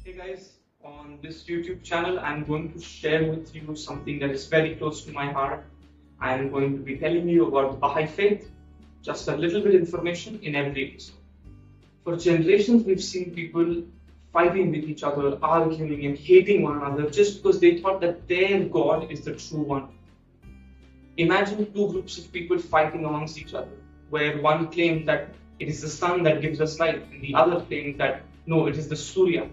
Hey guys, on this YouTube channel, I'm going to share with you something that is very close to my heart. I'm going to be telling you about the Baha'i faith, just a little bit information in every episode. For generations, we've seen people fighting with each other, arguing and hating one another just because they thought that their God is the true one. Imagine two groups of people fighting amongst each other, where one claims that it is the sun that gives us light, and the other claims that no, it is the Surya.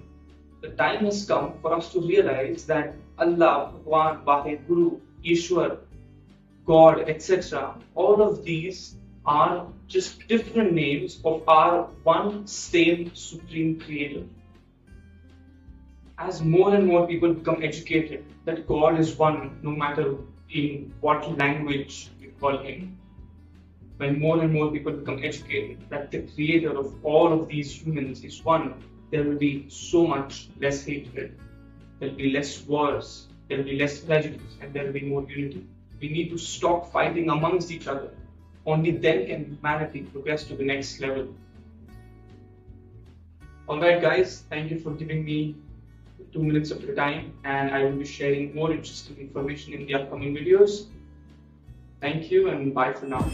The time has come for us to realize that Allah, Bhagwan, Bahai, Guru, Ishwar, God, etc., all of these are just different names of our one same supreme creator. As more and more people become educated that God is one, no matter in what language we call him, when more and more people become educated that the creator of all of these humans is one, there will be so much less hatred, there will be less wars, there will be less prejudice, and there will be more unity. We need to stop fighting amongst each other. Only then can humanity progress to the next level. Alright guys, thank you for giving me 2 minutes of your time, and I will be sharing more interesting information in the upcoming videos. Thank you and bye for now.